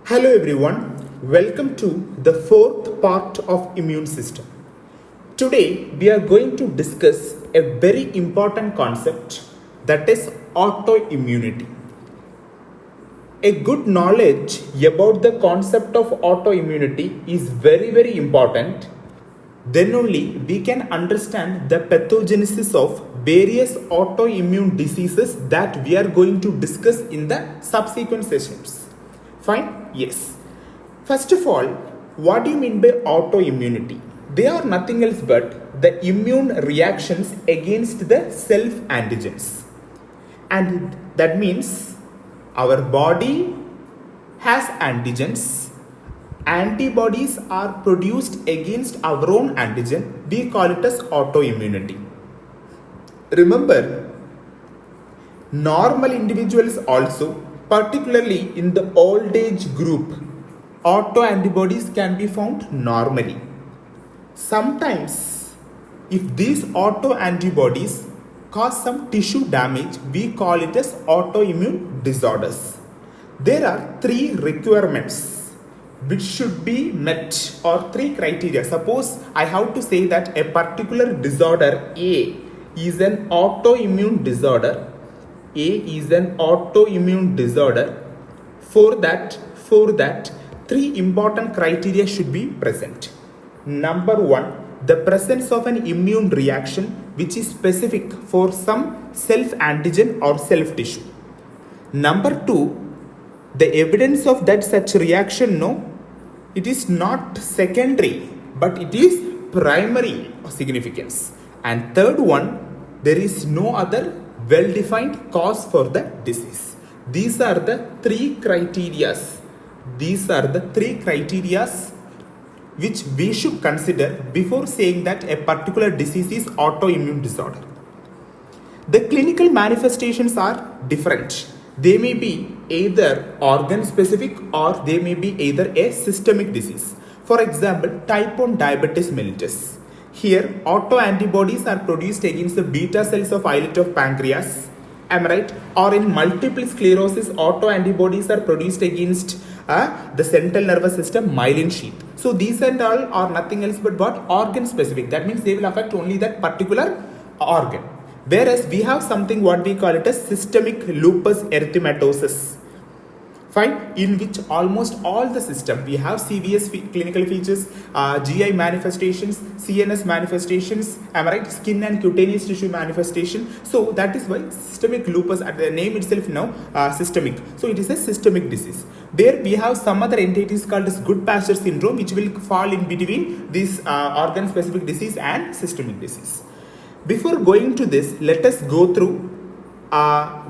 Hello everyone, welcome to the fourth part of immune system. Today we are going to discuss a very important concept, that is autoimmunity. A good knowledge about the concept of autoimmunity is very important. Then only we can understand the pathogenesis of various autoimmune diseases that we are going to discuss in the subsequent sessions. Fine? Yes. First of all, what do you mean by autoimmunity? They are nothing else but the immune reactions against the self antigens. And that means our body has antigens. Antibodies are produced against our own antigen. We call it as autoimmunity. Remember, normal individuals also, particularly in the old age group, autoantibodies can be found normally. Sometimes, if these autoantibodies cause some tissue damage, we call it as autoimmune disorders. There are three requirements which should be met, or three criteria. Suppose I have to say that a particular disorder A is an autoimmune disorder. A is an autoimmune disorder. For that, three important criteria should be present. Number one, the presence of an immune reaction which is specific for some self antigen or self tissue. Number two, the evidence of that such reaction, it is not secondary, but it is primary significance. And third one, there is no other well-defined cause for the disease. These are the three criterias. Which we should consider before saying that a particular disease is autoimmune disorder. The clinical manifestations are different. They may be either organ specific or they may be either a systemic disease. For example, type 1 diabetes mellitus. Here, autoantibodies are produced against the beta cells of islet of pancreas. Am I right? Or in multiple sclerosis, autoantibodies are produced against the central nervous system myelin sheath. So these and all are nothing else but what? Organ specific. That means they will affect only that particular organ. Whereas we have something what we call it as systemic lupus erythematosus. Fine, in which almost all the system, we have CVS clinical features, GI manifestations, CNS manifestations, am I right? Skin and cutaneous tissue manifestation. So that is why systemic lupus, at the name itself now, systemic. So it is a systemic disease. There we have some other entities called as Goodpasture syndrome, which will fall in between this organ specific disease and systemic disease. Before going to this, let us go through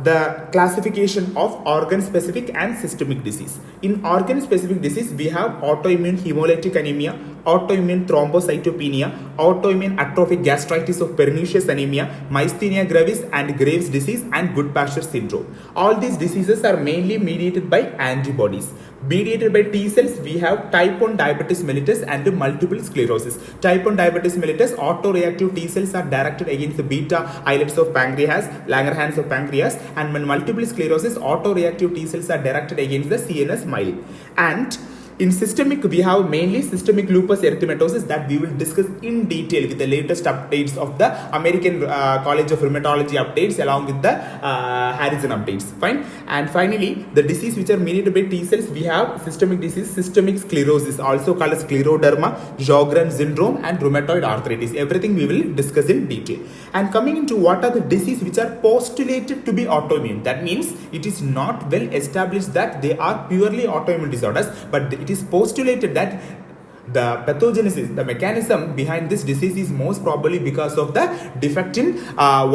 the classification of organ specific and systemic disease. In organ specific disease, we have autoimmune hemolytic anemia, autoimmune thrombocytopenia, autoimmune atrophic gastritis of pernicious anemia, myasthenia gravis and Graves' disease, and Goodpasture syndrome. All these diseases are mainly mediated by antibodies. Mediated by T cells, we have type 1 diabetes mellitus and multiple sclerosis. Type 1 diabetes mellitus, autoreactive T cells are directed against the beta islets of pancreas, Langerhans of pancreas, and multiple sclerosis, autoreactive T cells are directed against the CNS myelin. And in systemic, we have mainly systemic lupus erythematosus that we will discuss in detail with the latest updates of the American College of Rheumatology updates along with the Harrison updates. Fine. And finally, the disease which are mediated by T cells, we have systemic disease, systemic sclerosis, also called as scleroderma, Sjogren syndrome, and rheumatoid arthritis. Everything we will discuss in detail. And coming into what are the diseases which are postulated to be autoimmune. That means it is not well established that they are purely autoimmune disorders, but it is postulated that the pathogenesis, the mechanism behind this disease is most probably because of the defect in because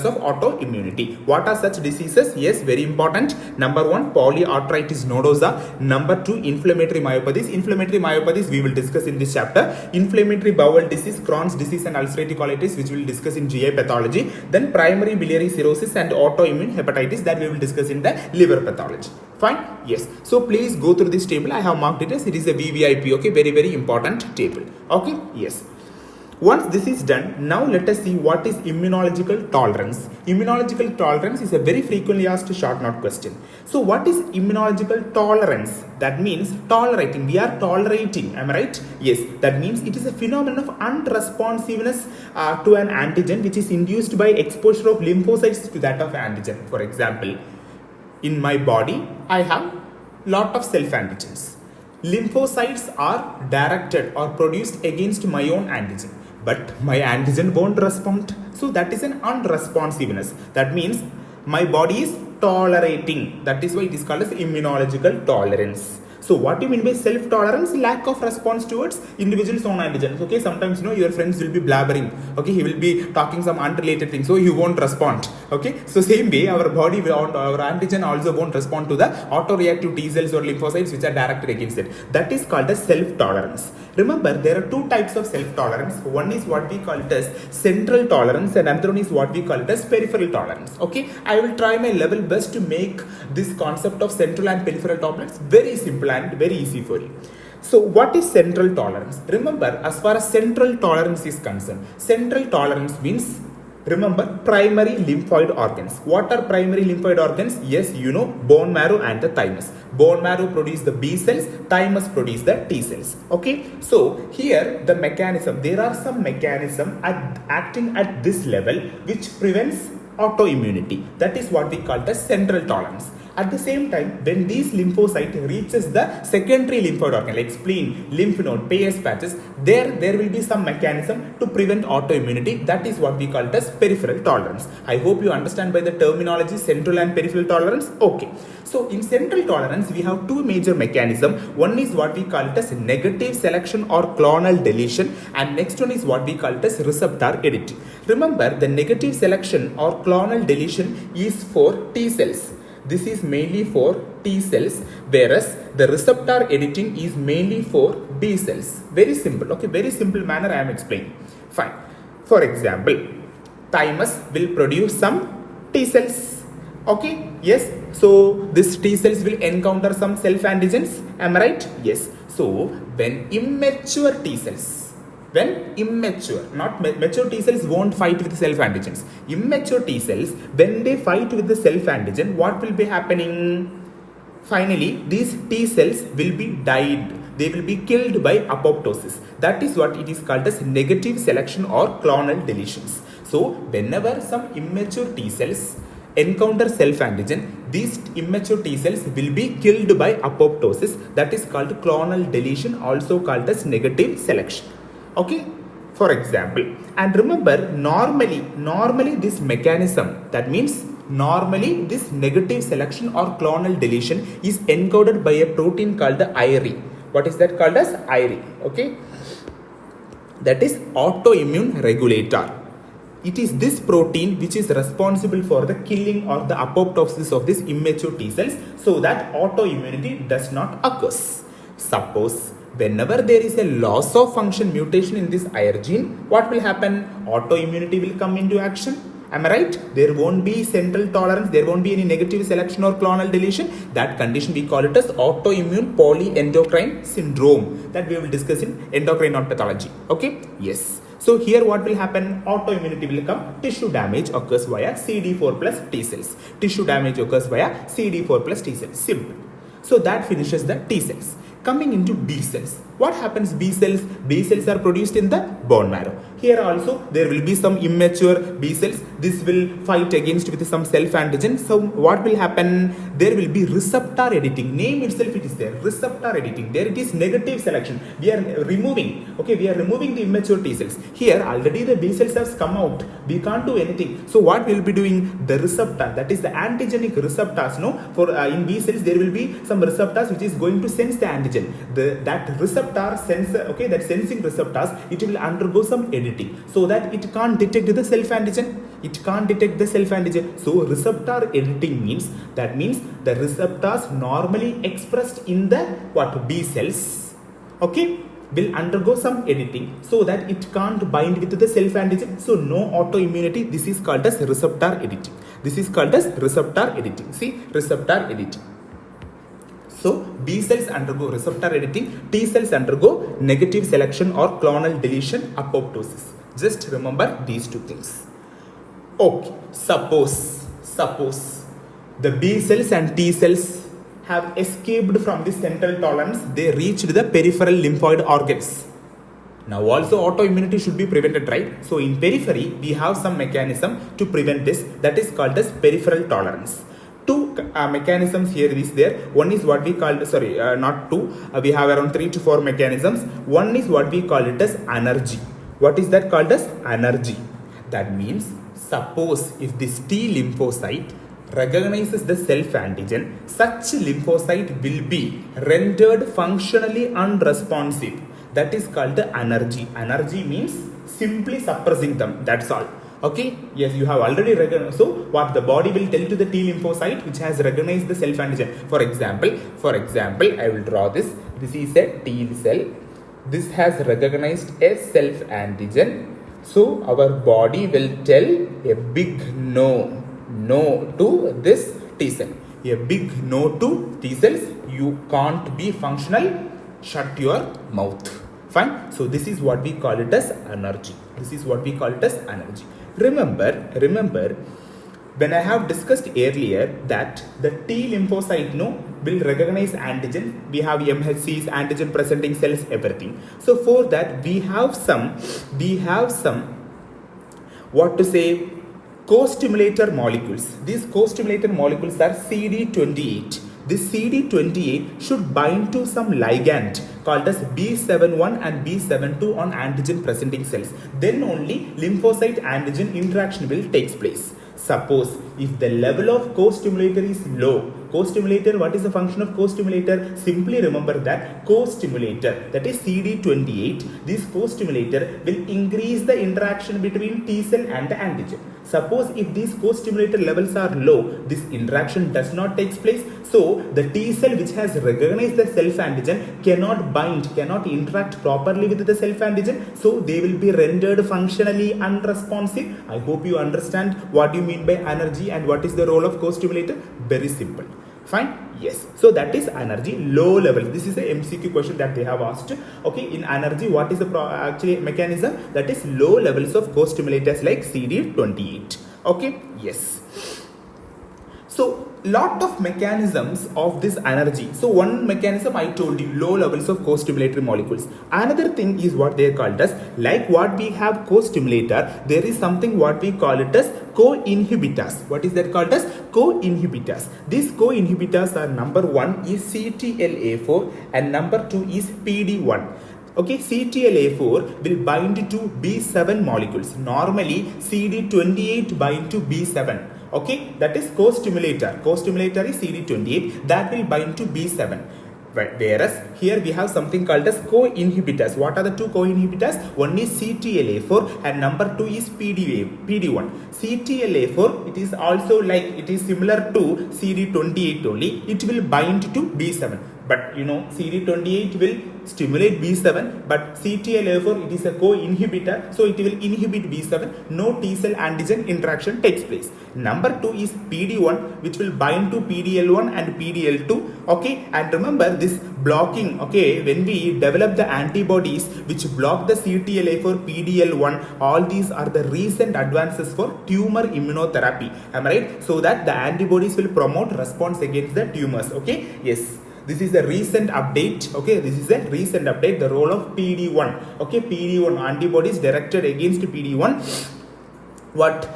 of autoimmunity. What are such diseases? Yes, very important. Number one, polyarthritis nodosa. Number two, inflammatory myopathies. Inflammatory myopathies we will discuss in this chapter. Inflammatory bowel disease, Crohn's disease, and ulcerative colitis, which we will discuss in GI pathology. Then primary biliary cirrhosis and autoimmune hepatitis, that we will discuss in the liver pathology. Fine? Yes. So please go through this table. I have marked it as it is a VVIP. Okay, very important table. Okay. Yes. Once this is done, now let us see what is immunological tolerance. Immunological tolerance is a very frequently asked short note question. So what is immunological tolerance? That means tolerating. We are tolerating. Am I right? Yes. That means it is a phenomenon of unresponsiveness to an antigen which is induced by exposure of lymphocytes to that of antigen. For example, in my body, I have lot of self antigens. Lymphocytes are directed or produced against my own antigen, but my antigen won't respond. So that is an unresponsiveness. That means my body is tolerating. That is why it is called as immunological tolerance. So what do you mean by self-tolerance? Lack of response towards individual's own antigens. Okay, sometimes your friends will be blabbering. Okay, he will be talking some unrelated things, so he won't respond. Okay, so same way our body will, our antigen also won't respond to the autoreactive T cells or lymphocytes which are directed against it. That is called as self-tolerance. Remember, there are two types of self-tolerance. One is what we call it as central tolerance, and another one is what we call it as peripheral tolerance. Okay, I will try my level best to make this concept of central and peripheral tolerance very simple and very easy for you. So what is central tolerance? Remember, as far as central tolerance is concerned, central tolerance means, remember, primary lymphoid organs. What are primary lymphoid organs? Yes, bone marrow and the thymus. Bone marrow produce the B cells, thymus produce the T cells. Okay, so here the mechanism, there are some mechanism acting at this level which prevents autoimmunity. That is what we call the central tolerance. At the same time, when these lymphocyte reaches the secondary lymphoid organ like spleen, lymph node, Peyer's patches, there will be some mechanism to prevent autoimmunity. That is what we call as peripheral tolerance. I hope you understand by the terminology central and peripheral tolerance. Okay. So in central tolerance, we have two major mechanisms. One is what we call it as negative selection or clonal deletion, and next one is what we call it as receptor editing. Remember, the negative selection or clonal deletion is for T cells. This is mainly for T cells, whereas the receptor editing is mainly for B cells. Very simple. Okay, very simple manner I am explaining. Fine. For example, thymus will produce some T cells. Okay, yes. So this T cells will encounter some self antigens. Am I right? Yes. So when immature T cells, not mature T cells won't fight with self antigens. Immature T cells, when they fight with the self antigen, what will be happening? Finally, these T cells will be died. They will be killed by apoptosis. That is what it is called as negative selection or clonal deletions. So whenever some immature T cells encounter self antigen, these immature T cells will be killed by apoptosis. That is called clonal deletion, also called as negative selection. Okay, for example, and remember, normally this mechanism, that means normally this negative selection or clonal deletion is encoded by a protein called the IRE. What is that called as IRE? Okay, that is autoimmune regulator. It is this protein which is responsible for the killing or the apoptosis of these immature T cells, so that autoimmunity does not occur. Suppose whenever there is a loss of function mutation in this IR gene, what will happen? Autoimmunity will come into action. Am I right? There won't be central tolerance, there won't be any negative selection or clonal deletion. That condition we call it as autoimmune polyendocrine syndrome, that we will discuss in endocrine pathology. Okay? Yes. So here what will happen? Autoimmunity will come. Tissue damage occurs via CD4 plus T cells. Tissue damage occurs via CD4 plus T cells. Simple. So that finishes the T cells. Coming into B cells. What happens B cells? B cells are produced in the bone marrow. Here also there will be some immature B cells. This will fight against with some self antigen. So what will happen? There will be receptor editing. Name itself it is there. Receptor editing. There it is negative selection. We are removing. Okay, we are removing the immature T cells. Here already the B cells has come out. We can't do anything. So what we will be doing? The receptor, that is the antigenic receptors. No, for in B cells there will be some receptors which is going to sense the antigen. That receptor sensor, okay, that sensing receptors, it will undergo some editing so that it can't detect the self antigen. It can't detect the self antigen. So receptor editing means, that means the receptors normally expressed in the B cells, okay, will undergo some editing so that it can't bind with the self antigen. So no autoimmunity. This is called as receptor editing. This is called as receptor editing. See, receptor editing. So B cells undergo receptor editing, T cells undergo negative selection or clonal deletion, apoptosis. Just remember these two things. Okay, suppose the B cells and T cells have escaped from the central tolerance, they reached the peripheral lymphoid organs. Now also autoimmunity should be prevented, right? So in periphery, we have some mechanism to prevent this, that is called as peripheral tolerance. Two mechanisms here is there. One is what we call, not two, we have around 3 to 4 mechanisms. One is what we call it as energy. What is that called as energy? That means suppose if this T lymphocyte recognizes the self-antigen, such lymphocyte will be rendered functionally unresponsive. That is called the energy. Energy means simply suppressing them. That's all. Okay. Yes, you have already recognized. So what the body will tell to the T lymphocyte which has recognized the self-antigen. For example, I will draw this. This is a T cell. This has recognized a self-antigen. So our body will tell a big no to this T cell. A big no to T cells. You can't be functional. Shut your mouth. Fine. So this is what we call it as energy. Remember, when I have discussed earlier that the T lymphocyte will recognize antigen. We have MHCs, antigen presenting cells, everything. So for that we have some co-stimulator molecules. These co-stimulator molecules are CD28. This CD28 should bind to some ligand called as B71 and B72 on antigen presenting cells. Then only lymphocyte antigen interaction will take place. Suppose if the level of co-stimulator is low, co-stimulator, what is the function of co-stimulator? Simply remember that co-stimulator, that is CD28, this co-stimulator will increase the interaction between T cell and the antigen. Suppose if these co-stimulator levels are low, this interaction does not take place. So the T cell which has recognized the self-antigen cannot interact properly with the self-antigen. So they will be rendered functionally unresponsive. I hope you understand what you mean by energy and what is the role of co-stimulator. Very simple. Fine. Yes. So that is energy, low level. This is a MCQ question that they have asked. Okay. In energy, what is the mechanism? That is low levels of co-stimulators like CD28. Okay. Yes. So lot of mechanisms of this energy. So one mechanism I told you, low levels of co-stimulatory molecules. Another thing is what they are called as, like what we have co-stimulator, there is something what we call it as co-inhibitors. What is that called as? Co-inhibitors. These co-inhibitors are, number 1 is CTLA4 and number 2 is PD1. Okay, CTLA4 will bind to B7 molecules. Normally CD28 bind to B7. Okay, that is co-stimulator. Co-stimulator is CD28 that will bind to B7. Whereas here we have something called as co-inhibitors. What are the two co-inhibitors? One is CTLA4 and number 2 is PD1. CTLA4, it is also like, it is similar to CD28 only. It will bind to B7. But you know, CD28 will stimulate B7, but CTLA4, it is a co-inhibitor, so it will inhibit B7. No T cell antigen interaction takes place. Number 2 is PD1, which will bind to PDL1 and PDL2. Okay, and remember this blocking. Okay, when we develop the antibodies which block the CTLA4, PDL1, all these are the recent advances for tumor immunotherapy. Am I right? So that the antibodies will promote response against the tumors. Okay, yes. This is a recent update. Okay, this is a recent update. The role of PD1. Okay, PD1 antibodies directed against PD1. What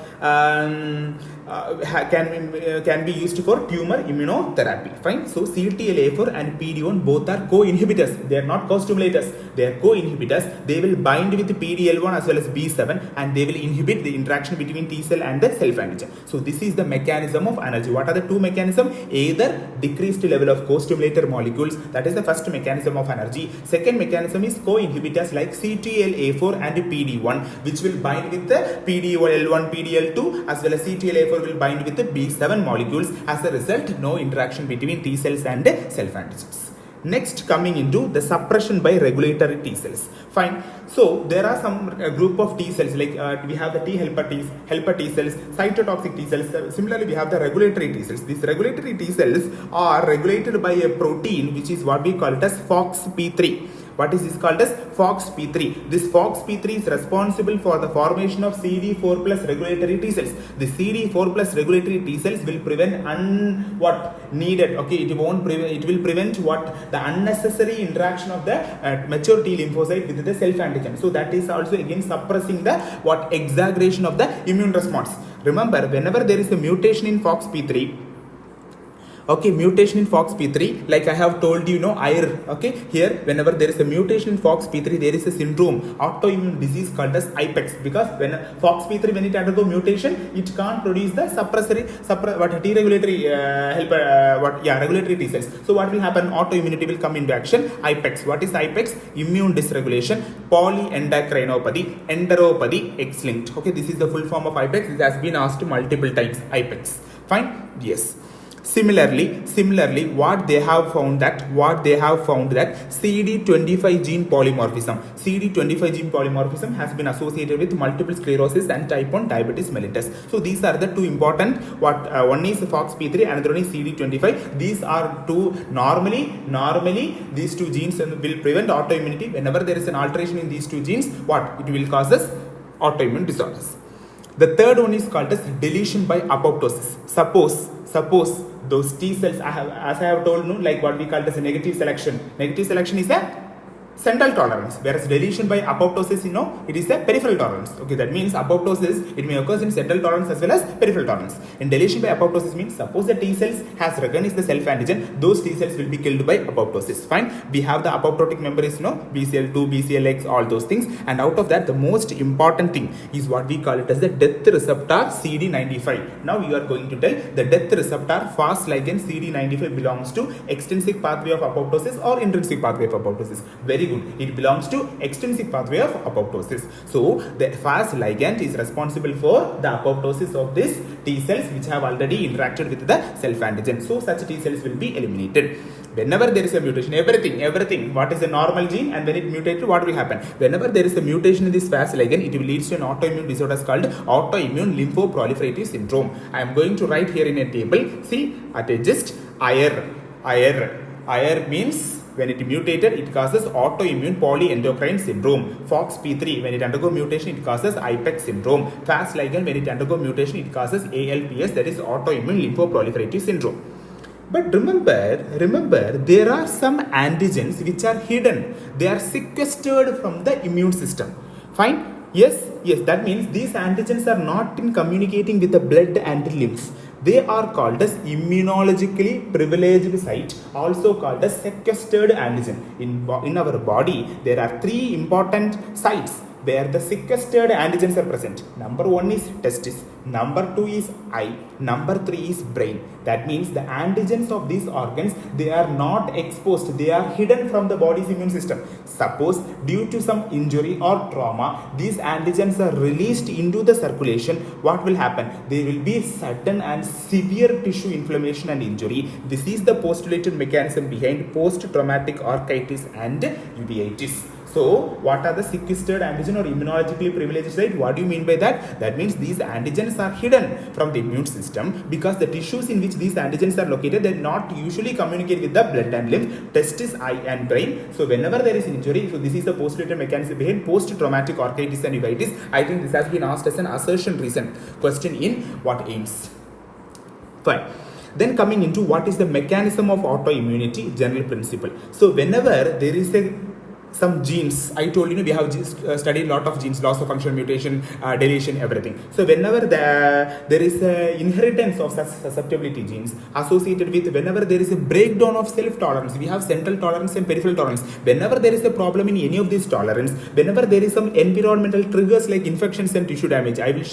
can be used for tumor immunotherapy. Fine. So CTLA4 and PD1 both are co-inhibitors. They are not co-stimulators. They are co-inhibitors. They will bind with PDL1 as well as B7 and they will inhibit the interaction between T cell and the self-antigen. So this is the mechanism of energy. What are the two mechanisms? Either decreased level of co-stimulator molecules, that is the first mechanism of energy. Second mechanism is co-inhibitors like CTLA4 and PD1, which will bind with the PDL1, PDL2 as well as CTLA4 will bind with the B7 molecules. As a result, no interaction between T cells and self-antigens. Next, coming into the suppression by regulatory T cells. Fine. So there are some group of T cells, like we have the T helper T cells, cytotoxic T cells. Similarly, we have the regulatory T cells. These regulatory T cells are regulated by a protein which is what we call it as FOXP3. What is this called as FOXP3? This FOXP3 is responsible for the formation of CD4 plus regulatory T cells. The CD4 plus regulatory T cells will prevent what needed. Okay, it won't prevent. It will prevent what the unnecessary interaction of the mature T lymphocyte with the self antigen. So that is also again suppressing the what exaggeration of the immune response. Remember, whenever there is a mutation in FOXP3. Okay, mutation in FOXP3, like I have told you, IR. Okay, here whenever there is a mutation in FOXP3, there is a syndrome, autoimmune disease called as IPEX, because when FOXP3 when it undergo mutation, it can't produce the T regulatory regulatory T cells. So what will happen? Autoimmunity will come into action. IPEX. What is IPEX? Immune dysregulation, polyendocrinopathy, enteropathy, X-linked. Okay, this is the full form of IPEX. This has been asked multiple times. IPEX. Fine. Yes. Similarly, what they have found that CD25 gene polymorphism has been associated with multiple sclerosis and type 1 diabetes mellitus. So these are the two important. One is FOXP3, another one is CD25. These are two normally these two genes will prevent autoimmunity. Whenever there is an alteration in these two genes, it will cause us autoimmune disorders. The third one is called as deletion by apoptosis. Suppose those T cells, as I have told you, like what we call as a negative selection. Negative selection is a central tolerance, whereas deletion by apoptosis, it is a peripheral tolerance. Okay, that means apoptosis, it may occur in central tolerance as well as peripheral tolerance. And deletion by apoptosis means suppose the T cells has recognized the self antigen, those T cells will be killed by apoptosis. Fine. We have the apoptotic memories, BCL2, BCLX, all those things. And out of that, the most important thing is what we call it as the death receptor CD95. Now you are going to tell the death receptor Fas ligand CD95 belongs to extrinsic pathway of apoptosis or intrinsic pathway of apoptosis. Very good. It belongs to extrinsic pathway of apoptosis. So the Fas ligand is responsible for the apoptosis of these T cells which have already interacted with the self antigen. So such T cells will be eliminated. Whenever there is a mutation, everything, what is a normal gene and when it mutated, what will happen? Whenever there is a mutation in this Fas ligand, it will lead to an autoimmune disorder called autoimmune lymphoproliferative syndrome. I am going to write here in a table. See, at a just IR means when it mutated, it causes autoimmune polyendocrine syndrome. FOXP3, when it undergo mutation, it causes IPEX syndrome. Fas ligand, when it undergo mutation, it causes ALPS, that is autoimmune lymphoproliferative syndrome. But remember, there are some antigens which are hidden. They are sequestered from the immune system. Fine? Yes, that means these antigens are not in communicating with the blood and lymph. They are called as immunologically privileged site, also called as sequestered antigen. In our body, there are three important sites where the sequestered antigens are present. Number 1 is testis, number 2 is eye, number 3 is brain. That means the antigens of these organs, they are not exposed, they are hidden from the body's immune system. Suppose due to some injury or trauma, these antigens are released into the circulation, what will happen? There will be sudden and severe tissue inflammation and injury. This is the postulated mechanism behind post-traumatic arthritis and uveitis. So, what are the sequestered antigen or immunologically privileged site? What do you mean by that? That means these antigens are hidden from the immune system because the tissues in which these antigens are located, they not usually communicate with the blood and lymph, testis, eye and brain. So, whenever there is an injury, so this is the postulated mechanism behind post-traumatic arthritis and uveitis. I think this has been asked as an assertion recent question in what aims. Fine. Then coming into what is the mechanism of autoimmunity, general principle. So, whenever there is some genes, I told we have studied a lot of genes, loss of function, mutation, deletion, everything. So whenever there is a inheritance of such susceptibility genes associated with, whenever there is a breakdown of self-tolerance, we have central tolerance and peripheral tolerance. Whenever there is a problem in any of these tolerance, whenever there is some environmental triggers like infections and tissue damage, I will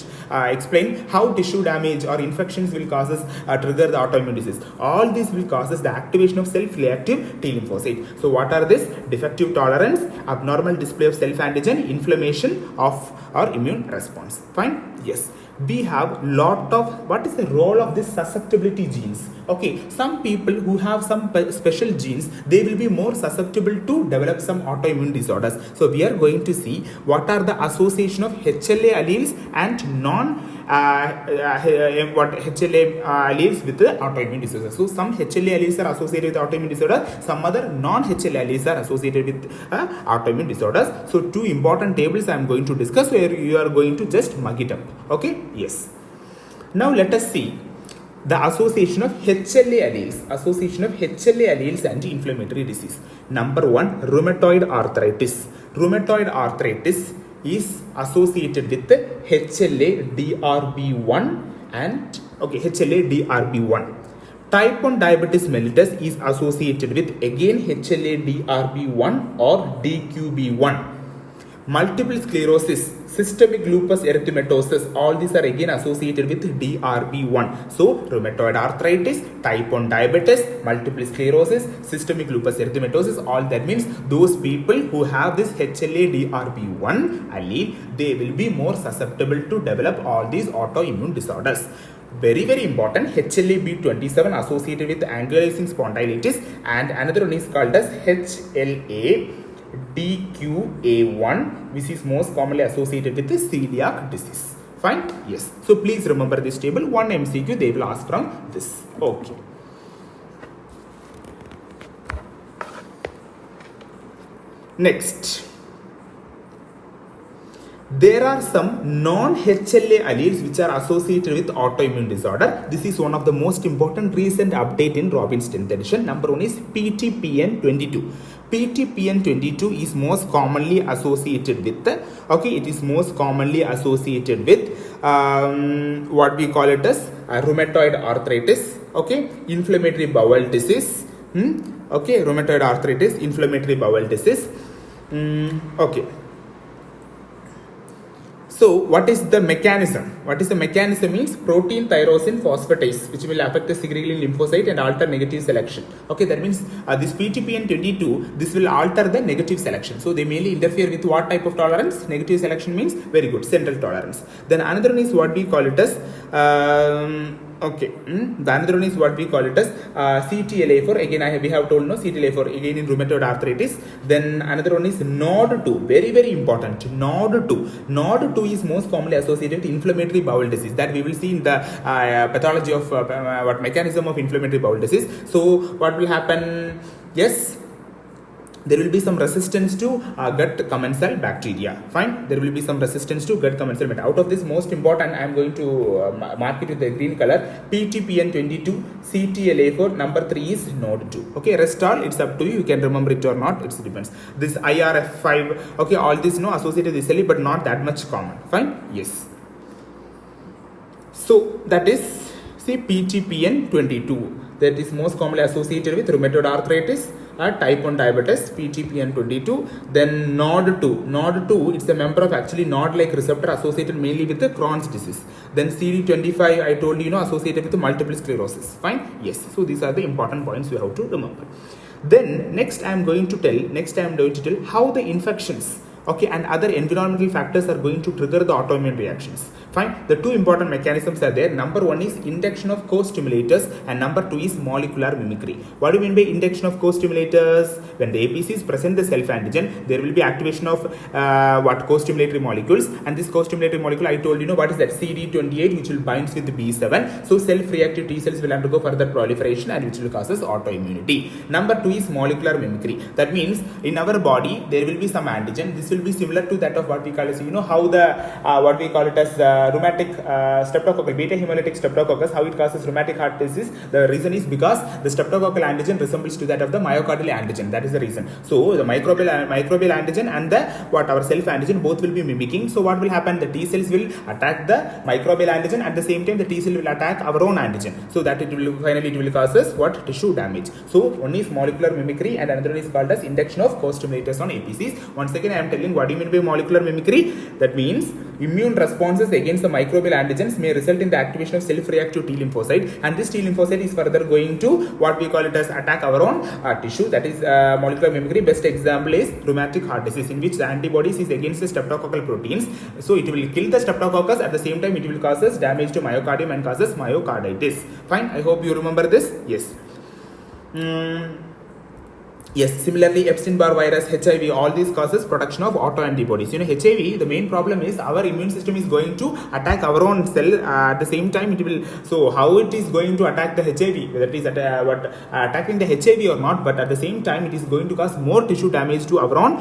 explain how tissue damage or infections will causes trigger the autoimmune disease. All this will causes the activation of self-reactive T lymphocyte. So what are this? Defective tolerance, abnormal display of self antigen, inflammation of our immune response. Fine? Yes. we have lot of, what is the role of this susceptibility genes? Okay, some people who have some special genes, they will be more susceptible to develop some autoimmune disorders. So we are going to see what are the association of HLA alleles and what HLA alleles with the autoimmune disorder. So some HLA alleles are associated with autoimmune disorder, some other non-HLA alleles are associated with autoimmune disorders. So two important tables I am going to discuss where you are going to just mug it up. Okay, yes. Now let us see the association of HLA alleles, and inflammatory disease. Number one, rheumatoid arthritis. Rheumatoid arthritis is associated with the HLA-DRB1 and HLA-DRB1. Type 1 diabetes mellitus is associated with again HLA-DRB1 or DQB1. Multiple sclerosis, systemic lupus erythematosus, all these are again associated with DRB1. So rheumatoid arthritis, type 1 diabetes, multiple sclerosis, systemic lupus erythematosus, all that means those people who have this HLA-DRB1 allele, they will be more susceptible to develop all these autoimmune disorders. Very, very important, HLA-B27 associated with ankylosing spondylitis, and another one is called as HLA-DQA1, which is most commonly associated with the celiac disease. Fine? Yes. So please remember this table. One MCQ they will ask from this. Okay. Next. There are some non-HLA alleles which are associated with autoimmune disorder. This is one of the most important recent update in Robbins 10th edition. Number one is PTPN22. PTPN22 is most commonly associated with, it is most commonly associated with what we call it as rheumatoid arthritis, inflammatory bowel disease, rheumatoid arthritis, inflammatory bowel disease, So what is the mechanism? What is the mechanism means protein tyrosine phosphatase, which will affect the secreting lymphocyte and alter negative selection. That means this PTPN22, this will alter the negative selection. So they mainly interfere with what type of tolerance? Negative selection means very good, central tolerance. Then another one is what we call it as the another one is what we call it as CTLA4. Again, we have told CTLA4 again in rheumatoid arthritis. Then another one is NOD2. Very, very important. NOD2. NOD2 is most commonly associated with inflammatory bowel disease. That we will see in the pathology of what mechanism of inflammatory bowel disease. So what will happen? Yes, there will be some resistance to gut commensal bacteria. Fine, there will be some resistance to gut commensal bacteria. Out of this, most important, I am going to mark it with the green color. PTPN22, CTLA4, number 3 is NOD2. Rest all, it's up to you. You can remember it or not, it depends. This IRF5, all this associated with this, but not that much common. Fine, yes. So that is, see, PTPN22. That is most commonly associated with rheumatoid arthritis, type 1 diabetes, PTPN22. Then NOD2, it's a member of actually NOD-like receptor associated mainly with the Crohn's disease. Then CD25, I told you, associated with the multiple sclerosis. Fine? Yes. So these are the important points you have to remember. Then next I am going to tell how the infections and other environmental factors are going to trigger the autoimmune reactions. Fine. The two important mechanisms are there. Number one is induction of co-stimulators and number two is molecular mimicry. What do you mean by induction of co-stimulators? When the APCs present the self-antigen, there will be activation of co-stimulatory molecules, and this co-stimulatory molecule, I told you what is that? CD28, which will binds with the B7. So self-reactive T cells will undergo further proliferation and which will causes autoimmunity. Number two is molecular mimicry. That means in our body there will be some antigen. This will be similar to that of what we call as how the what we call it as rheumatic streptococcal, beta hemolytic streptococcus, how it causes rheumatic heart disease. The reason is because the streptococcal antigen resembles to that of the myocardial antigen. That is the reason. So the microbial antigen and the our self antigen both will be mimicking. So what will happen? The T cells will attack the microbial antigen, at the same time the T cell will attack our own antigen. So that it will cause us what? Tissue damage. So one is molecular mimicry and another one is called as induction of co-stimulators on APCs. Once again I am telling telling what do you mean by molecular mimicry? That means immune responses against the microbial antigens may result in the activation of self-reactive T lymphocyte, and this T lymphocyte is further going to what we call it as attack our own tissue. That is molecular mimicry. Best example is rheumatic heart disease, in which the antibodies is against the streptococcal proteins. So it will kill the streptococcus, at the same time it will causes damage to myocardium and causes myocarditis. Fine, I hope you remember this. Yes. Yes, similarly, Epstein-Barr virus, HIV, all these causes production of autoantibodies. HIV, the main problem is our immune system is going to attack our own cell. At the same time, it will. So, how it is going to attack the HIV? Whether it is attacking the HIV or not, but at the same time, it is going to cause more tissue damage to our own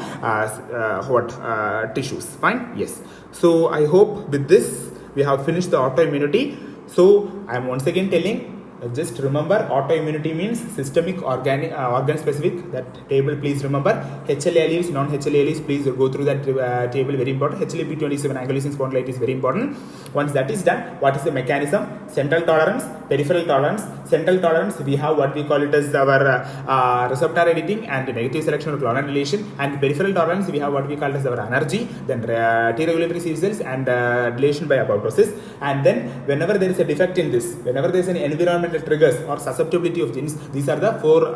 tissues. Fine. Yes. So, I hope with this we have finished the autoimmunity. So, I am once again telling. Just remember, autoimmunity means systemic organ specific. That table please remember. HLA alleles, non-HLA alleles, please go through that table, very important. HLA-B27 ankylosing spondylitis, very important. Once that is done, what is the mechanism? Central tolerance, peripheral tolerance. Central tolerance, we have what we call it as our receptor editing and negative selection or clonal relation. And peripheral tolerance, we have what we call as our energy, then T regulatory C cells and dilation by apoptosis. And then whenever there is a defect in this, whenever there is an environmental triggers or susceptibility of genes, these are the four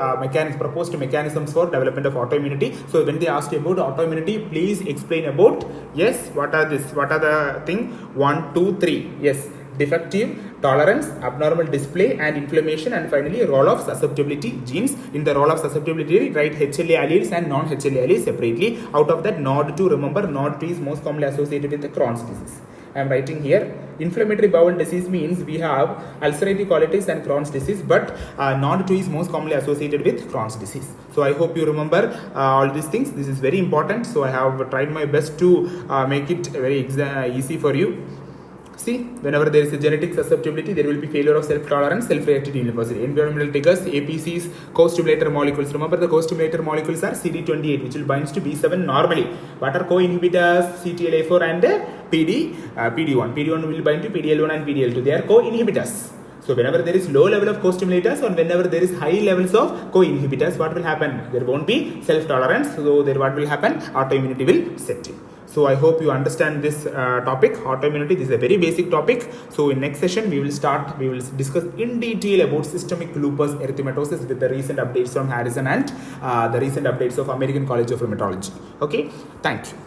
proposed mechanisms for development of autoimmunity. So when they asked you about autoimmunity, please explain about, yes, what are the thing? 1, 2, 3. Yes, defective, tolerance, abnormal display and inflammation, and finally role of susceptibility genes. In the role of susceptibility, write HLA alleles and non-HLA alleles separately. Out of that, NOD2, remember NOD2 is most commonly associated with the Crohn's disease. I am writing here. Inflammatory bowel disease means we have ulcerative colitis and Crohn's disease, but NOD2 is most commonly associated with Crohn's disease. So I hope you remember all these things. This is very important. So I have tried my best to make it very easy for you. See, whenever there is a genetic susceptibility, there will be failure of self-tolerance, self-reactive T lymphocyte. Environmental triggers, APCs, co-stimulator molecules. Remember the co-stimulator molecules are CD28, which will binds to B7 normally. What are co-inhibitors? CTLA4 and PD1. PD1 will bind to PDL1 and PDL2. They are co-inhibitors. So whenever there is low level of co-stimulators or whenever there is high levels of co-inhibitors, what will happen? There won't be self-tolerance. So there what will happen? Autoimmunity will set in. So I hope you understand this topic, autoimmunity. This is a very basic topic. So in next session, we will discuss in detail about systemic lupus erythematosus with the recent updates from Harrison and the recent updates of American College of Rheumatology. Okay, thank you.